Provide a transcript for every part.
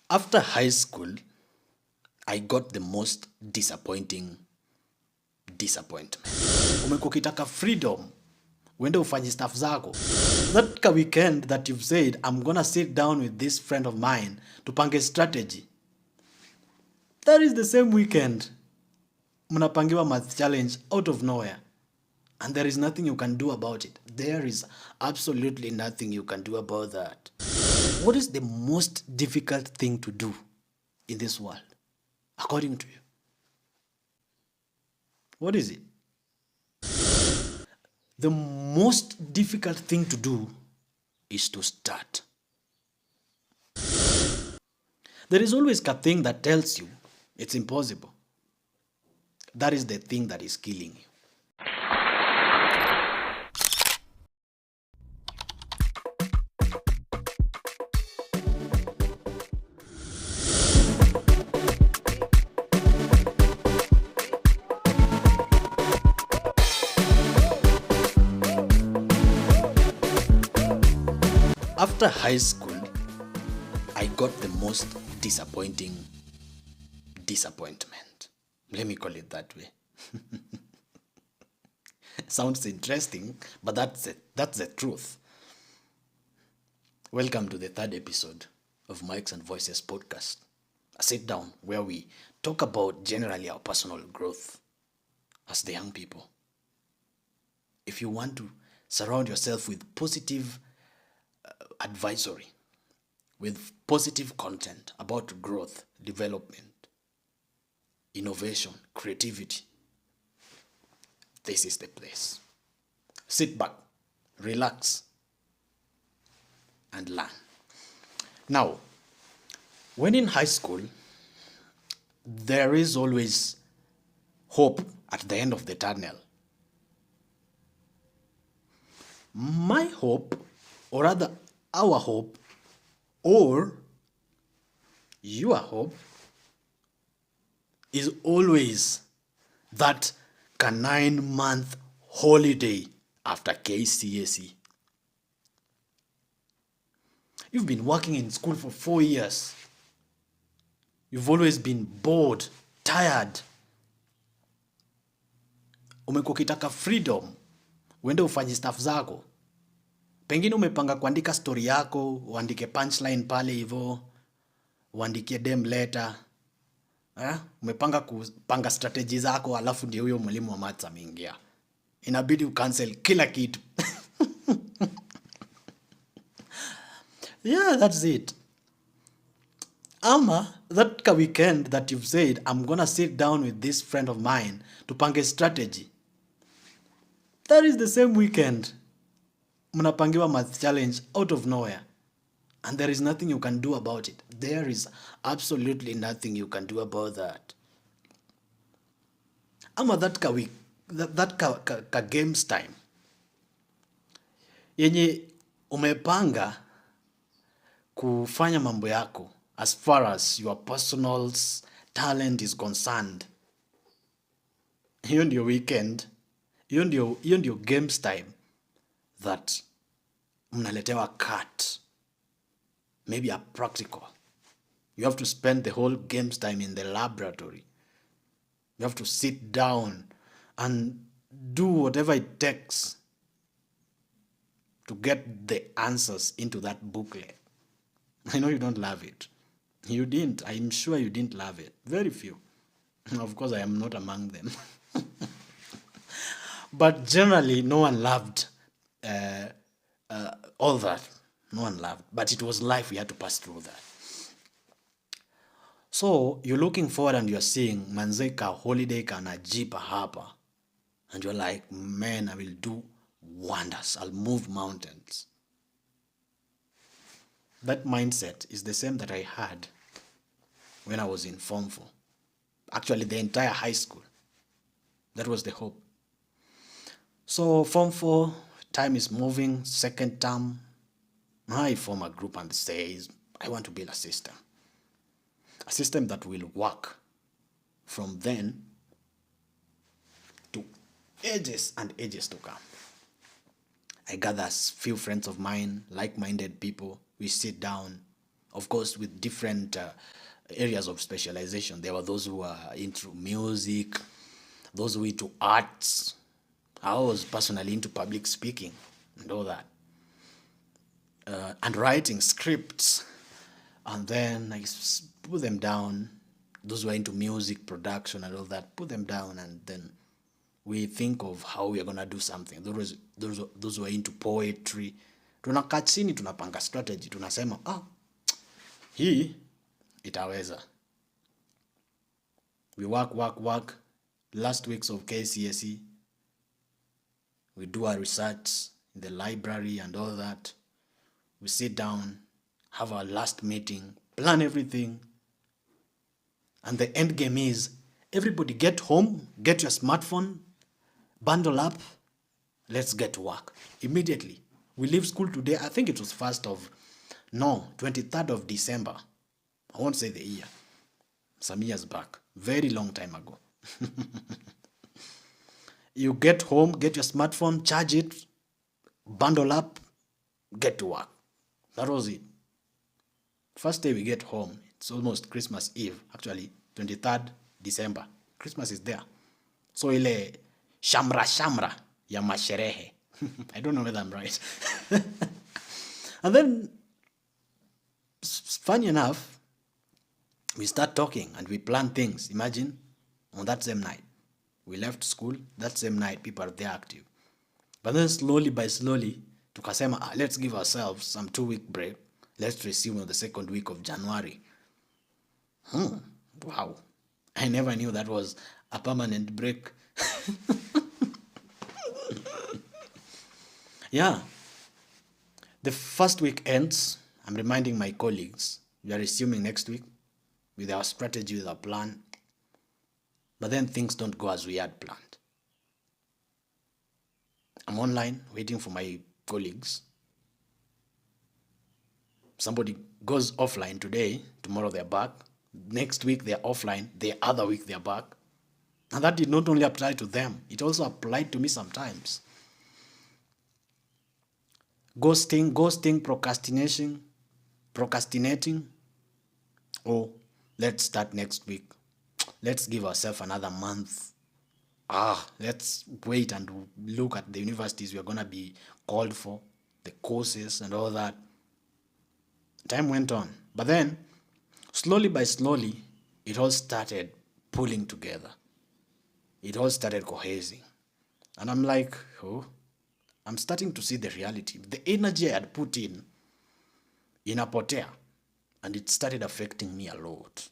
After high school, I got the most disappointing disappointment. Umekuwa ukitaka freedom, uende ufanye stuff zako. That weekend that you've said, I'm gonna sit down with this friend of mine tupange strategy. That is the same weekend. Mnapangiwa math challenge out of nowhere. And there is nothing you can do about it. There is absolutely nothing you can do about that. What is the most difficult thing to do in this world, according to you? What is it? The most difficult thing to do is to start. There is always a thing that tells you it's impossible. That is the thing that is killing you. After high school, I got the most disappointing disappointment. Let me call it that way. Sounds interesting, but that's the truth. Welcome to the third episode of Mics and Voices podcast, a sit down where we talk about generally our personal growth as the young people. If you want to surround yourself with positive advisory, with positive content about growth, development, innovation, creativity, this is the place. Sit back, relax, and learn. Now, when in high school, there is always hope at the end of the tunnel. My hope, or rather our hope, or your hope, is always that 9-month holiday after KCSE. You've been working in school for 4 years. You've always been bored, tired. Umekuwa ukitaka freedom, uende ufanye stuff zako. Pengine umepanga kuandika story yako, uandike punchline pale hivyo, uandike dem letter. Umepanga kupanga strategy zako, alafu ndio huyo mwalimu wa maths ameingia. Inabidi ucancel kila kitu. Yeah, that's it. Ama that weekend that you've said, I'm gonna sit down with this friend of mine tupange strategy. That is the same weekend. Mnapangiwa math challenge out of nowhere. And there is nothing you can do about it. There is absolutely nothing you can do about that. Ama that games time, yenye umepanga kufanya mambo yako as far as your personal talent is concerned. Hiyo ndio weekend, hiyo ndio games time that mnaletewa cut, maybe a practical. You have to spend the whole games time in the laboratory. You have to sit down and do whatever it takes to get the answers into that booklet. I know you don't love it. You didn't. I'm sure you didn't love it. Very few. Of course, I am not among them. But generally, no one loved all that. No one loved. But it was life. We had to pass through that. So you're looking forward and you're seeing manzeka holiday kana jipa hapa. And you're like, man, I will do wonders. I'll move mountains. That mindset is the same that I had when I was in Form 4. Actually, the entire high school. That was the hope. So Form 4, time is moving, second term. I form a group and says, I want to build a system. A system that will work from then to ages and ages to come. I gather a few friends of mine, like-minded people. We sit down, Of course, with different areas of specialization. There were those who were into music, those who were into arts. I was personally into public speaking and all that. And writing scripts. And then I put them down. Those who are into music production and all that, put them down, and then we think of how we are going to do something. Those who are into poetry, tunakaa chini, tunapanga strategy, tunasema hii itaweza. We work. Last weeks of KCSE, we do our research in the library and all that. We sit down, have our last meeting, plan everything. And the end game is, everybody get home, get your smartphone, bundle up, let's get to work. Immediately. We leave school today, I think it was 23rd of December. I won't say the year. Some years back. Very long time ago. You get home, get your smartphone, charge it, bundle up, get to work. That was it. First day we get home, it's almost Christmas Eve. Actually, 23rd December. Christmas is there. So ile shamra ya masherehe. I don't know whether I'm right. And then, funny enough, we start talking and we plan things. Imagine, on that same night. We left school, that same night, people are there active. But then slowly, tukasema, let's give ourselves some 2-week break. Let's resume on the second week of January. Wow. I never knew that was a permanent break. Yeah. The first week ends. I'm reminding my colleagues, we are resuming next week with our strategy, with our plan. But then things don't go as we had planned. I'm online waiting for my colleagues. Somebody goes offline today, tomorrow they're back. Next week they're offline, the other week they're back. And that did not only apply to them, it also applied to me sometimes. Ghosting, procrastinating. Oh, let's start next week. Let's give ourselves another month. Let's wait and look at the universities we are going to be called for, the courses and all that. Time went on. But then, slowly, it all started pulling together. It all started cohesing. And I'm like, I'm starting to see the reality. The energy I had put in inapotea. And it started affecting me a lot.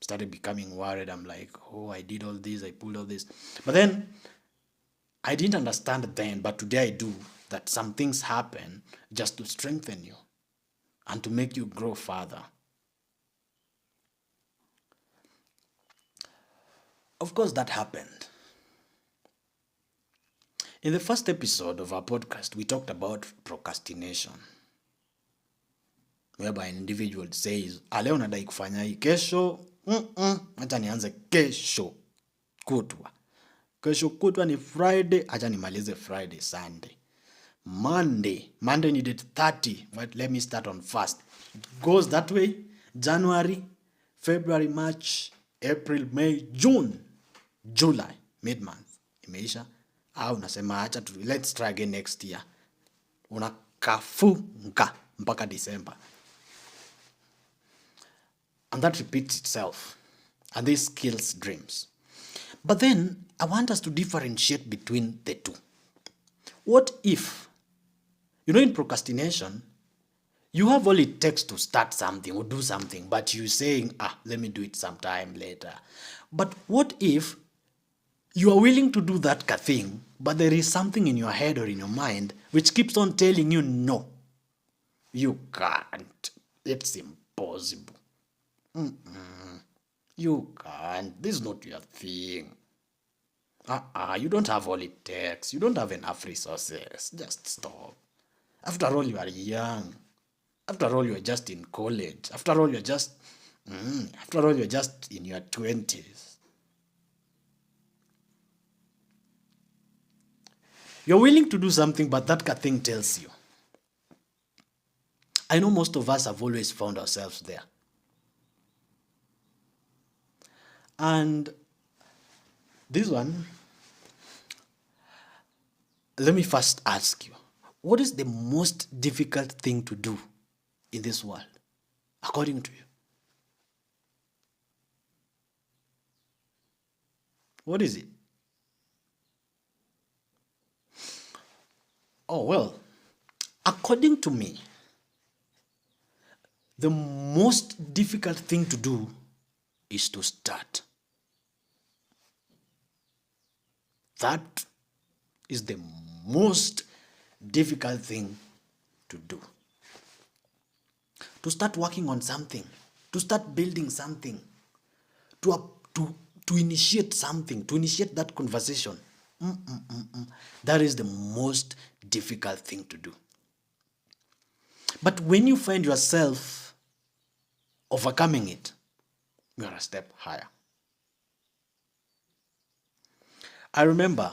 Started becoming worried. I'm like, I did all this, I pulled all this. But then, I didn't understand then, but today I do, that some things happen just to strengthen you and to make you grow further. Of course, that happened. In the first episode of our podcast, we talked about procrastination. Whereby an individual says, leo nadai kufanya hii kesho, acha nianze kesho kutwa. Kesho kutwa ni Friday, acha nimalize Friday, Sunday. Monday ni date 30, but let me start on first. It goes that way. January, February, March, April, May, June, July, mid-month. Imeisha. Unasema acha let's try again next year. Unakafunga mpaka December. And that repeats itself. And this kills dreams. But then, I want us to differentiate between the two. What if, in procrastination, you have all it takes to start something or do something, but you're saying, let me do it sometime later. But what if you are willing to do that thing, but there is something in your head or in your mind which keeps on telling you, no, you can't. It's impossible. You can't. This is not your thing. You don't have all it takes. You don't have enough resources. Just stop. After all, you are young. After all, you are just in college. After all, you're just in your 20s. You're willing to do something, but that thing tells you, I know most of us have always found ourselves there. And this one, let me first ask you, what is the most difficult thing to do in this world, according to you? What is it? Oh, well, according to me, the most difficult thing to do is to start. That is the most difficult thing to do. To start working on something, to start building something, to initiate something, to initiate that conversation. That is the most difficult thing to do. But when you find yourself overcoming it, you are a step higher. I remember,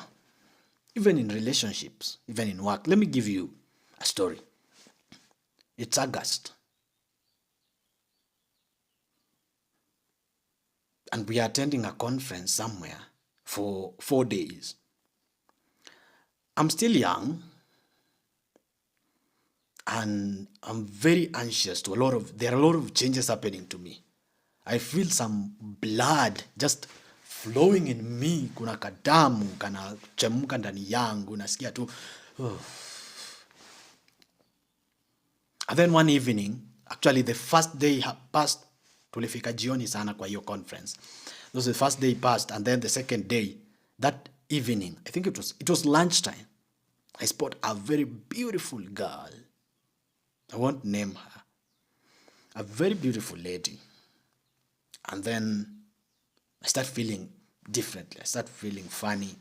even in relationships, even in work, let me give you a story. It's August. And we are attending a conference somewhere for 4 days. I'm still young, and I'm very anxious there are a lot of changes happening to me. I feel some blood just flowing in me. Kuna kadamu kana chemuka ndani yangu, nasikia tu. And then one evening, actually the first day passed, tulifika jioni sana kwa hiyo conference. That was the first day passed, and then the second day, that evening, I think it was lunchtime, I spot a very beautiful girl. I won't name her. A very beautiful lady. And then I start feeling differently. I start feeling funny.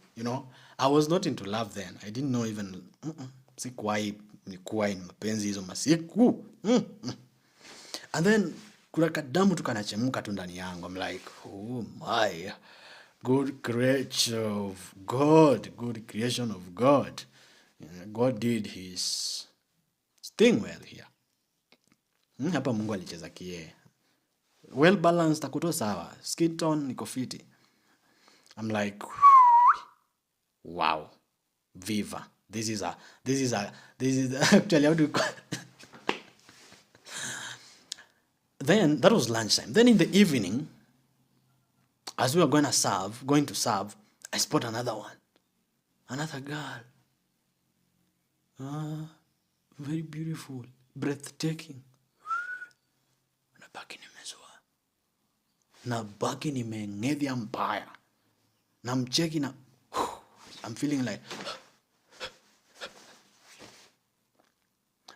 I was not into love then. I didn't know even sikuwahi nikuwa in mapenzi hizo masiku. And then kuna kadamu tu kanachemuka tu ndani yangu. I'm like, oh my, good creation of God. Good creation of God. God did his thing well here. Hapa Mungu alicheza kie. Well balanced, akuto sawa. Skin tone niko fiti. I'm like, wow, viva. This is actually how do you call it? Then that was lunchtime. Then in the evening, as we were going to serve, I spot another one, another girl. Very beautiful, breathtaking. Nabaki nimeng'edhia mbaya. Namcheki na I'm feeling like.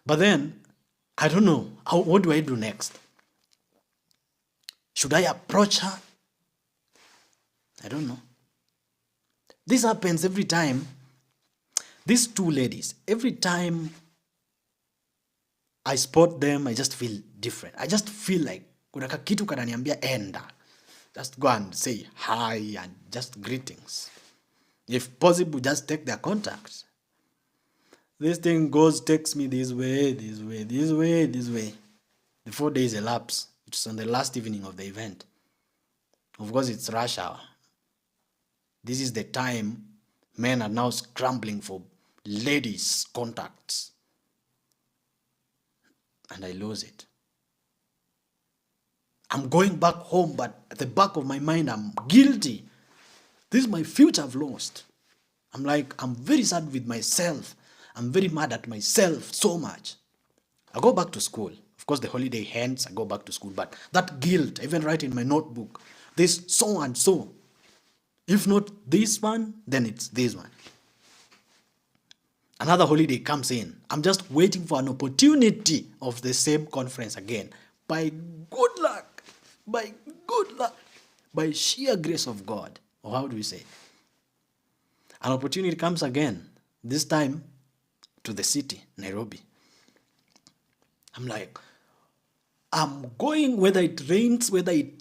But then, I don't know. What do I do next? Should I approach her? I don't know. This happens every time. These two ladies, every time I spot them, I just feel different. I just feel like kuna kakitu kananiambia enda. Just go and say hi and just greetings. If possible, just take their contacts. This thing takes me this way. The 4 days elapse. It's on the last evening of the event. Of course, it's rush hour. This is the time men are now scrambling for ladies' contacts. And I lose it. I'm going back home, but at the back of my mind, I'm guilty. This is my future I've lost. I'm very sad with myself. I'm very mad at myself so much. I go back to school. Of course, the holiday ends, I go back to school. But that guilt, I even write in my notebook, this so and so. If not this one, then it's this one. Another holiday comes in. I'm just waiting for an opportunity of the same conference again. By good luck, by sheer grace of God. Or how do we say? An opportunity comes again. This time to the city, Nairobi. I'm like, I'm going whether it rains, whether it...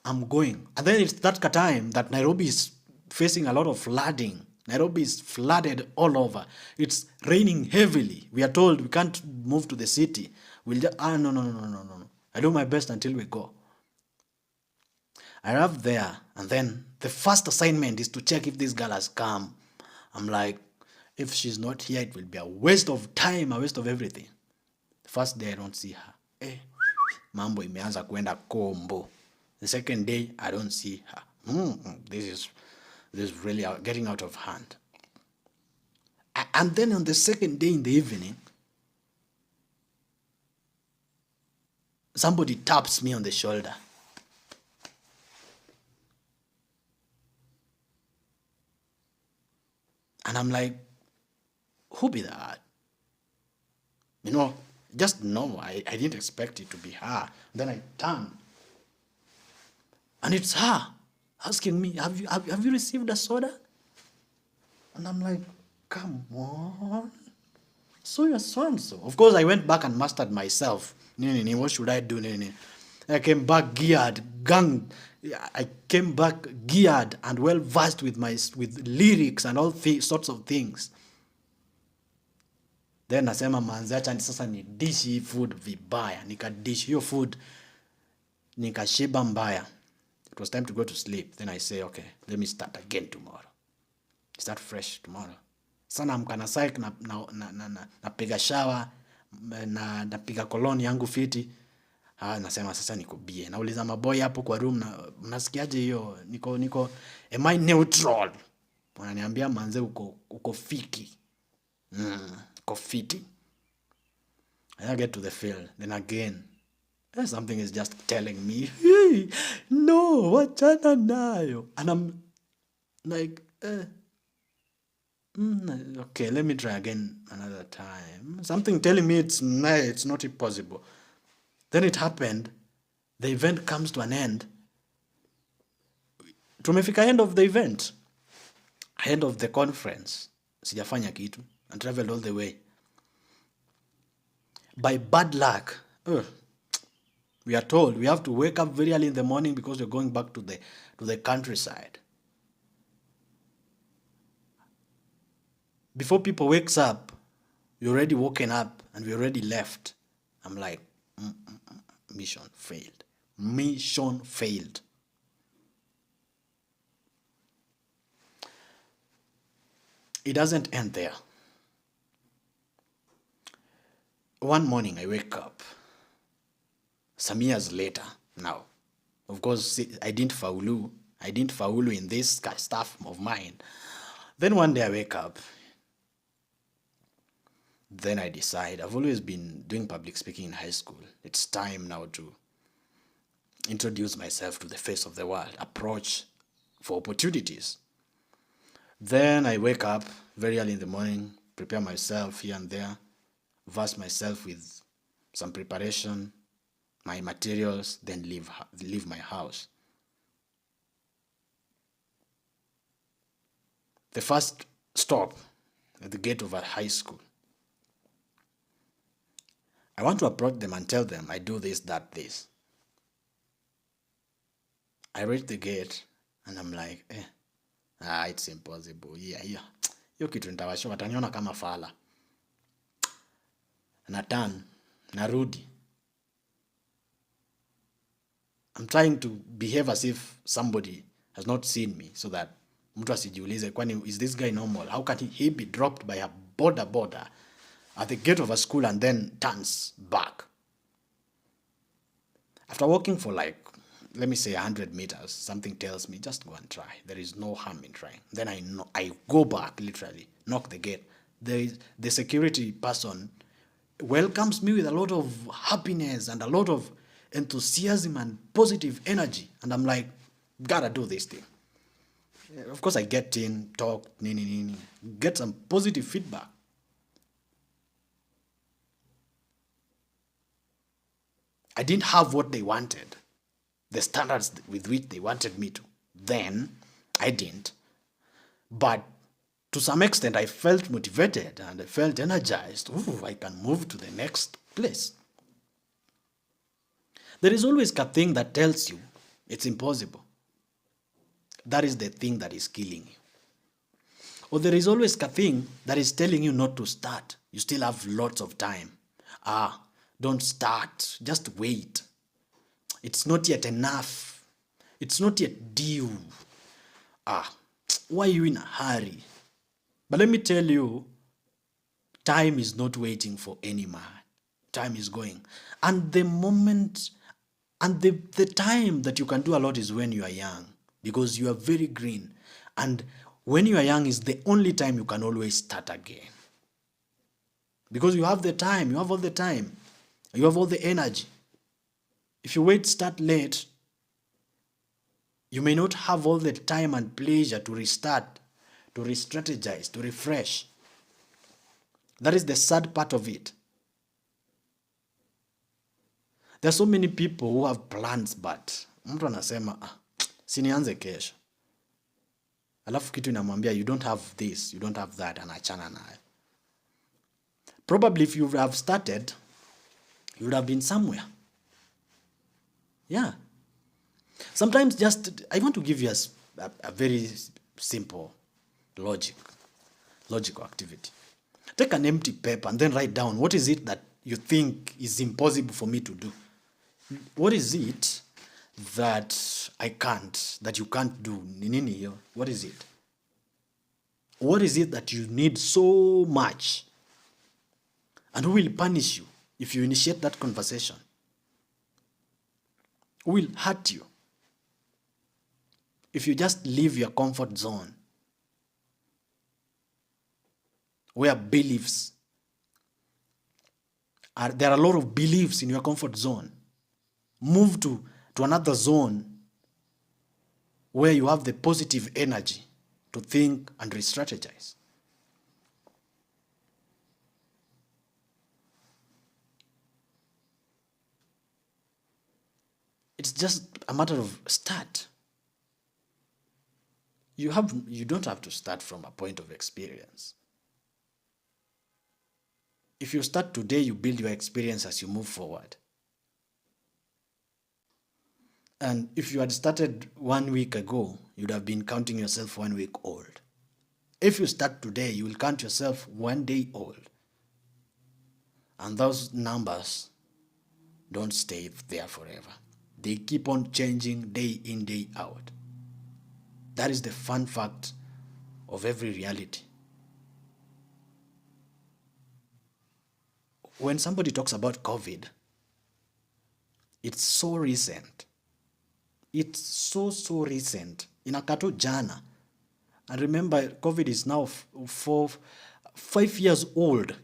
I'm going. And then it's that time that Nairobi is facing a lot of flooding. Nairobi is flooded all over. It's raining heavily. We are told we can't move to the city. We'll just, no. I do my best until we go. I arrived there, and then the first assignment is to check if this girl has come. I'm like, if she's not here, it will be a waste of time, a waste of everything. The first day, I don't see her. Mambo imeanza kuenda kombo. The second day, I don't see her. This is really getting out of hand. And then on the second day in the evening, somebody taps me on the shoulder. And I'm like, who be that? Just no, I didn't expect it to be her. Then I turn. And it's her asking me, have you received a soda? And I'm like, come on. So you're so-and-so. Of course, I went back and mastered myself. What should I do? I came back geared, ganged. I came back geared and well versed with lyrics and all sorts of things. Then nasema manzi acha sasa ni dish food vibaya. Nikadish hiyo food nikashiba mbaya. It was time to go to sleep. Then I say, okay, let me start again tomorrow. Start fresh tomorrow. Sana mkana psych napiga shower na napiga koloni yangu fiti. Nasema sasa niko bie. Nauliza maboy hapo kwa room mnasikiaje hiyo? Niko am I neutral? Wananiambia manze uko fiki. Uko fiti. I get to the field. Then again, something is just telling me, hey, no, wachana nayo. And I'm like, okay, let me try again another time. Something telling me it's not possible. Then it happened. The event comes to an end. Tumefika end of the event. End of the conference. Sijafanya kitu. And traveled all the way. By bad luck, we are told we have to wake up very early in the morning because we're going back to the countryside. Before people wakes up, you're already woken up and we already left. I'm like, mission failed. Mission failed. It doesn't end there. One morning I wake up. Some years later now. Of course, I didn't faulu in this stuff of mine. Then one day I wake up. Then I decide, I've always been doing public speaking in high school. It's time now to introduce myself to the face of the world, approach for opportunities. Then I wake up very early in the morning, prepare myself here and there, verse myself with some preparation, my materials, then leave my house. The first stop at the gate of a high school. I want to approach them and tell them I do this, that, this. I reach the gate and I'm like, it's impossible. Yeah. Hiyo kitu nitawashow, wataniona kama fala. Natan, narudi. I'm trying to behave as if somebody has not seen me so that mtu asijiulize, kwani is this guy normal? How can he be dropped by a border at the gate of a school and then turns back? After walking for let me say 100 meters, something tells me, just go and try. There is no harm in trying. Then I go back, literally, knock the gate. The security person welcomes me with a lot of happiness and a lot of enthusiasm and positive energy. And I'm like, gotta do this thing. Of course, I get in, talk, get some positive feedback. I didn't have what they wanted, the standards with which they wanted me to. Then, I didn't. But to some extent, I felt motivated and I felt energized. I can move to the next place. There is always a thing that tells you it's impossible. That is the thing that is killing you. Or there is always a thing that is telling you not to start. You still have lots of time. Don't start. Just wait. It's not yet enough. It's not yet due. Why are you in a hurry? But let me tell you, time is not waiting for any man. Time is going. And the moment, and the time that you can do a lot is when you are young, because you are very green. And when you are young is the only time you can always start again. Because you have the time, you have all the time, you have all the energy. If you start late, you may not have all the time and pleasure to restart, to re-strategize, to refresh. That is the sad part of it. There are so many people who have plans, but mtu anasema, sinianze kesho. Alafu kitu inamwambia, you don't have this, you don't have that, anachana nayo. Probably if you have started, you would have been somewhere. Yeah. Sometimes I want to give you a very simple logical activity. Take an empty paper and then write down, what is it that you think is impossible for me to do? What is it that I can't, that you can't do? What is it? What is it that you need so much? And who will punish you if you initiate that conversation? Who will hurt you if you just leave your comfort zone, where beliefs are? There are a lot of beliefs in your comfort zone. Move to another zone where you have the positive energy to think and re-strategize. It's just a matter of start. You don't have to start from a point of experience. If you start today, you build your experience as you move forward. And if you had started 1 week ago, you'd have been counting yourself 1 week old. If you start today, you will count yourself 1 day old. And those numbers don't stay there forever. They keep on changing day in, day out. That is the fun fact of every reality. When somebody talks about COVID, it's so recent. It's so recent. Inakato jana. And remember, COVID is now 5 years old.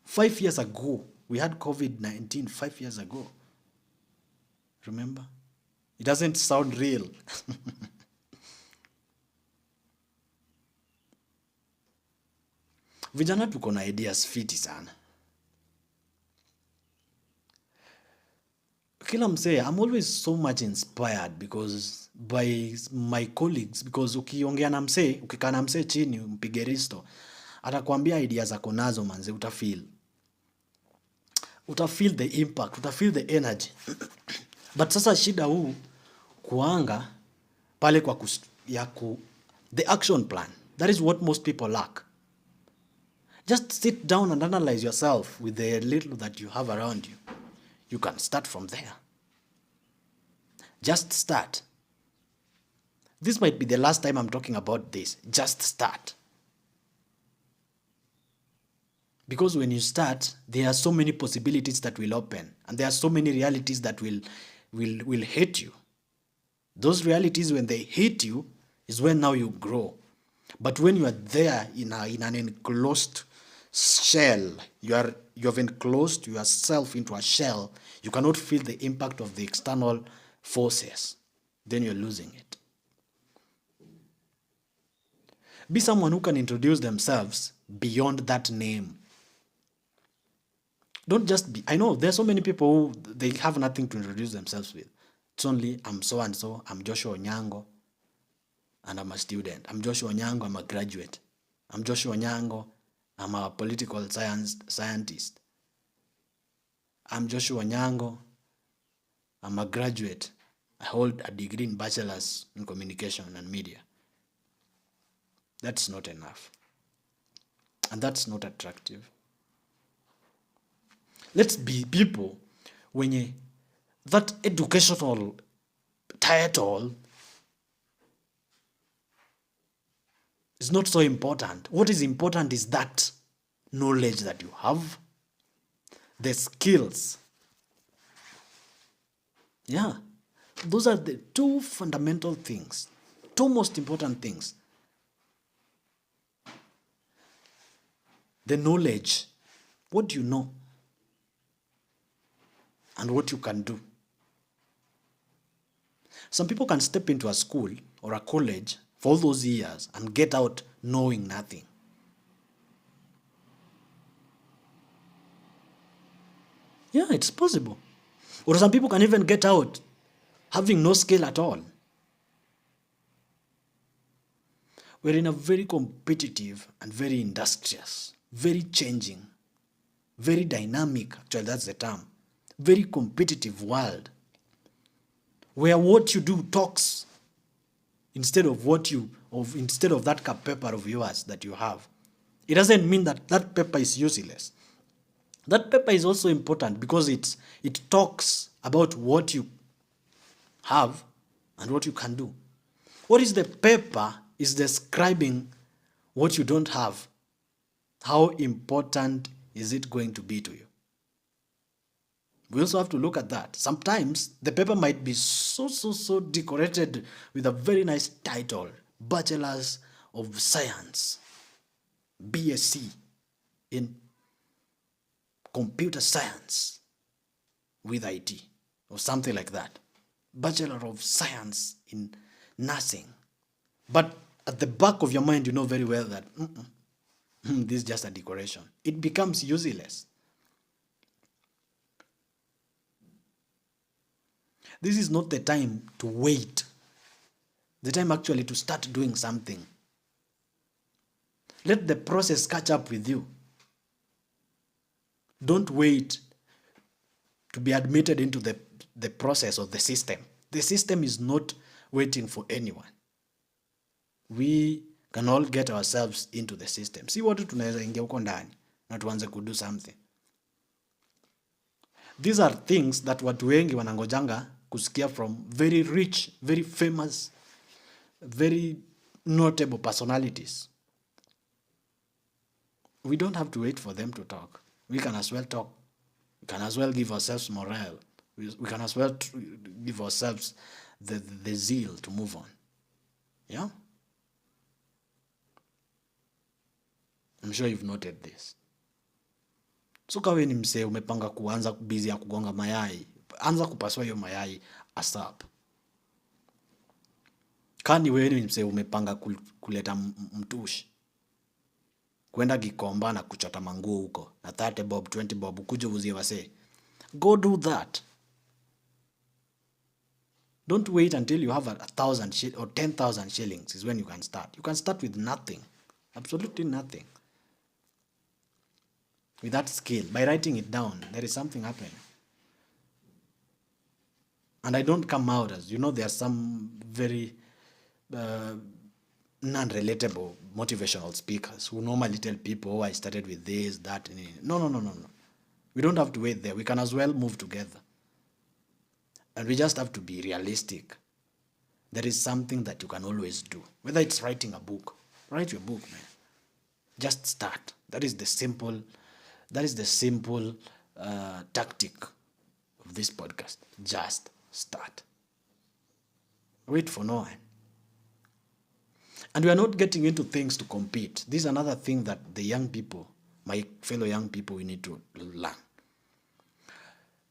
5 years ago, we had COVID-19 5 years ago. Remember? It doesn't sound real. Vijana tuko na ideas fiti sana. Kila msee, I'm always so much inspired by my colleagues, because ukiongea na msee, ukikaa na msee chini, mpige risto, atakwambia ideas zako nazo manze, utafeel the impact, utafeel the energy. But sasa shida huu kuanga pale kwa the action plan. That is what most people lack. Just sit down and analyze yourself with the little that you have around you. You can start from there. Just start. This might be the last time I'm talking about this. Just start. Because when you start, there are so many possibilities that will open, and there are so many realities that will hit you. Those realities, when they hit you, is when now you grow. But when you are there in an enclosed shell, you have enclosed yourself into a shell, you cannot feel the impact of the external forces. Then you're losing it. Be someone who can introduce themselves beyond that name. Don't just be. I know there's so many people who they have nothing to introduce themselves with. It's only, I'm so and so, I'm Joshua Onyango, and I'm a student. I'm Joshua Onyango, I'm a graduate. I'm Joshua Onyango, I'm a political scientist. I'm Joshua Onyango, I'm a graduate. I hold a degree in bachelor's in communication and media. That's not enough. And that's not attractive. Let's be people when that educational title is not so important. What is important is that knowledge that you have, the skills. Yeah, those are the two fundamental things, two most important things. The knowledge, what you know, and what you can do. Some people can step into a school or a college for all those years and get out knowing nothing. Yeah, it's possible. Or some people can even get out having no skill at all. We're in a very competitive and very industrious, very changing, very dynamic, actually that's the term, very competitive world, where what you do talks instead of that paper of yours that you have. It doesn't mean that that paper is useless. That paper is also important because it talks about what you have and what you can do. What is the paper is describing what you don't have. How important is it going to be to you? We also have to look at that. Sometimes the paper might be so decorated with a very nice title, Bachelor's of Science, BSc in Computer Science with IT or something like that. Bachelor of Science in Nursing. But at the back of your mind, you know very well that this is just a decoration. It becomes useless. This is not the time to wait. The time actually to start doing something. Let the process catch up with you. Don't wait to be admitted into the process of the system. The system is not waiting for anyone. We can all get ourselves into the system. Si watu tunaweza ingia huko ndani na tuanze kudo something. These are things that watu wengi wanangojanga kusikia from very rich, very famous, very notable personalities. We don't have to wait for them to talk. We can as well talk. We can as well give ourselves morale. We can as well give ourselves the zeal to move on. Yeah? I'm sure you've noted this. So kawe ni msee umepanga kuanza busy ya kugonga mayai, anza kupasua hiyo mayai ASAP. Kani wewe ni msee umepanga kuleta mtushi, kwenda Gikomba na kuchota manguo huko na 30 bob 20 bob ukuje uzie wase, go do that. Don't wait until you have 1,000 or 10,000 shillings is when you can start. You can start with nothing, absolutely nothing. With that skill, by writing it down, there is something happening. And I don't come out as, there are some very non-relatable motivational speakers who normally tell people, I started with this, that. No. We don't have to wait there. We can as well move together. And we just have to be realistic. There is something that you can always do. Whether it's writing a book, write your book, man. Just start. That is the simple tactic of this podcast. Just start. Wait for no one. And we are not getting into things to compete. This is another thing that the young people, my fellow young people, we need to learn.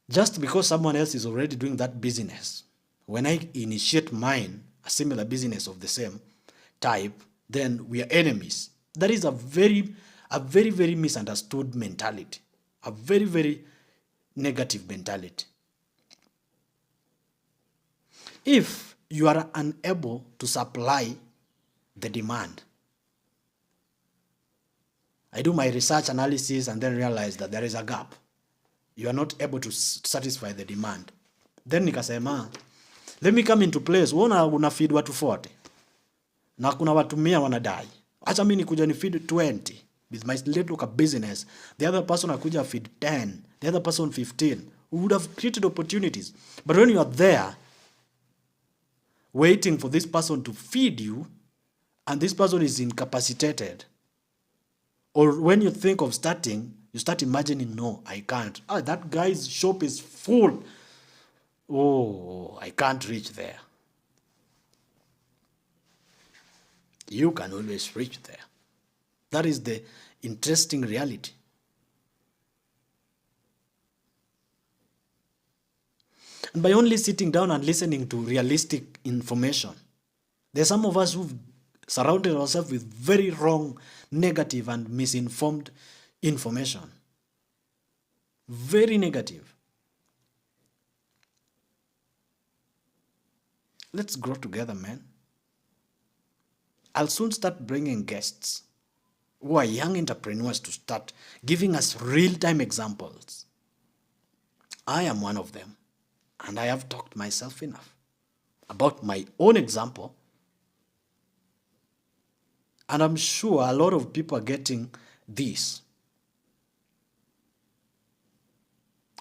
Just because someone else is already doing that business, when I initiate mine, a similar business of the same type, then we are enemies. That is a very, very misunderstood mentality. A very, very negative mentality. If you are unable to supply the demand, I do my research analysis and then realize that there is a gap. You are not able to satisfy the demand. Then nikasema, let me come into place. Una feed watu 40. Na kuna watu 100 wanadai. Acha mimi nikuja ni feed 20 with my little business. The other person akuja feed 10. The other person 15. We would have created opportunities. But when you are there waiting for this person to feed you and this person is incapacitated, or when you think of starting, you start imagining, no, I can't. That guy's shop is full. Oh, I can't reach there. You can always reach there. That is the interesting reality. And by only sitting down and listening to realistic information, there's some of us who've surrounded ourselves with very wrong, negative, and misinformed information. Very negative. Let's grow together, man. I'll soon start bringing guests who are young entrepreneurs to start giving us real-time examples. I am one of them, and I have talked myself enough about my own example. And I'm sure a lot of people are getting this.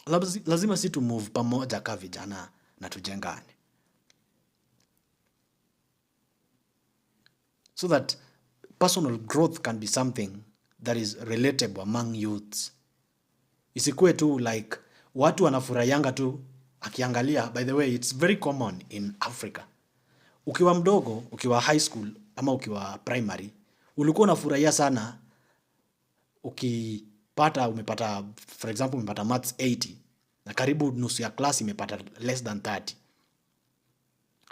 Lazima si to move pamoja ka vijana na tujengane. So that personal growth can be something that is relatable among youths. Isikuwe tu like watu wanafurahiyanga tu akiangalia. By the way, it's very common in Africa. Ukiwa mdogo, ukiwa high school ama ukiwa primary, ulikuwa unafurahia sana umepata for example umepata maths 80 na karibu nusu ya class imepata less than 30.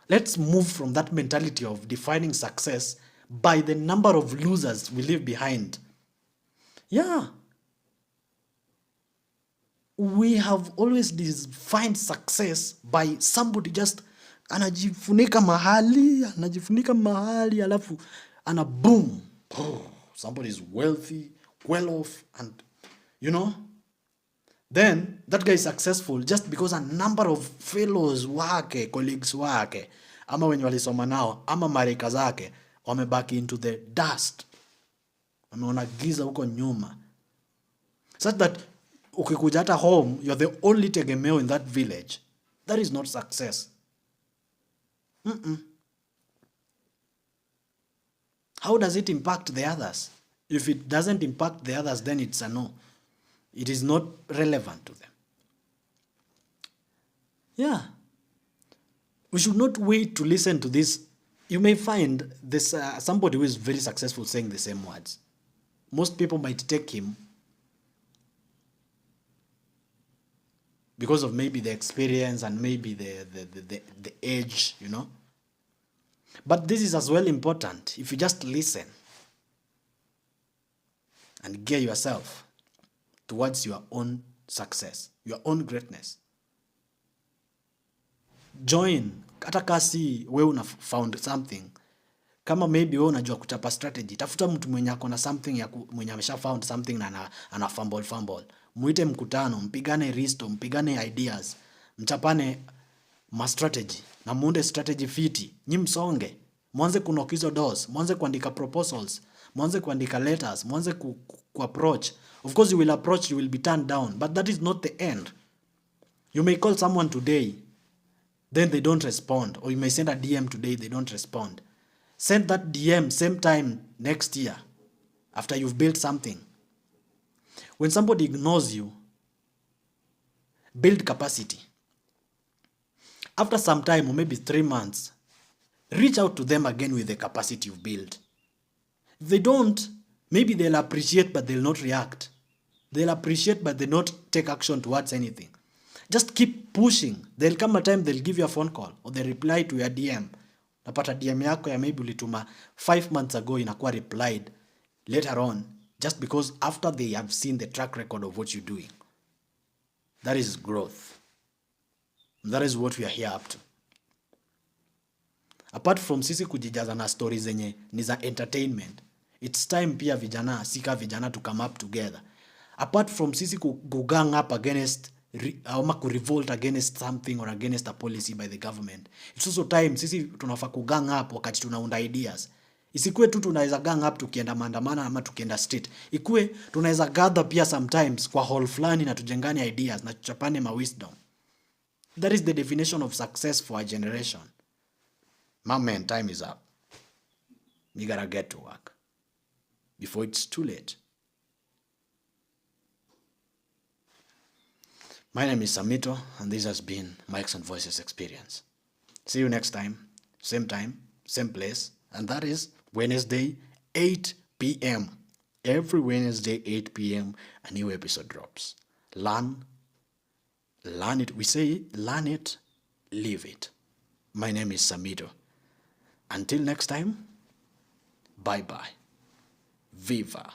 Let's move from that mentality of defining success by the number of losers we leave behind. Yeah. We have always defined success by somebody just anajifunika mahali alafu ana boom. Somebody is wealthy, well off, and then that guy is successful just because a number of fellows wake, colleagues wake, ama wenye walisoma nao, ama marika zake wamebaki into the dust. Wameona giza huko nyuma. Such that ukikuja hata home, you're the only tegemeo in that village. That is not success. How does it impact the others? If it doesn't impact the others, then it's a no. It is not relevant to them. Yeah. We should not wait to listen to this. You may find this somebody who is very successful saying the same words. Most people might take him because of maybe the experience and maybe the age, But this is as well important if you just listen and gear yourself towards your own success, your own greatness. Join. Hata kasi wewe una found something. Kama maybe wewe unajua kuchapa strategy, tafuta mtu mwenye ako na something mwenye amesha found something na ana fumble. Muite mkutano, mpigane risto, mpigane ideas, mchapane strategy na muunde strategy fiti. Msonge. Mwanze kunock hizo doors, mwanze kuandika proposals, mwanze kuandika letters, mwanze approach. Of course you will approach, you will be turned down, but that is not the end. You may call someone today, then they don't respond, or you may send a DM today, they don't respond. Send that DM same time next year after you've built something. When somebody ignores you, build capacity. After some time, or maybe 3 months, reach out to them again with the capacity you've built. If they don't, maybe they'll appreciate but they'll not react. They'll appreciate but they'll not take action towards anything. Just keep pushing. There'll come a time they'll give you a phone call or they reply to your DM. Napata DM yako ya maybe ulituma 5 months ago inakuwa replied later on just because after they have seen the track record of what you're doing. That is growth. That is what we are here up to. Apart from sisi kujijaza na stories zenye ni za entertainment, it's time pia vijana to come up together. Apart from sisi kugang up against ama revolt against something or against a policy by the government, it's also time sisi tunafaa kugang up wakati tunaunda ideas. Isikuwe tu tunaweza gang up tukienda maandamano ama tukienda street. Ikuwe tunaweza gather pia sometimes kwa hall fulani na tujengane ideas na tuchapane ma wisdom. That is the definition of success for a generation. My man, time is up. You gotta get to work before it's too late. My name is Samito, and this has been Mics and Voices Experience. See you next time, same place, and that is Wednesday, 8 p.m. Every Wednesday, 8 p.m., a new episode drops. Learn it. We say learn it, live it. My name is Samito. Until next time, bye-bye. Viva.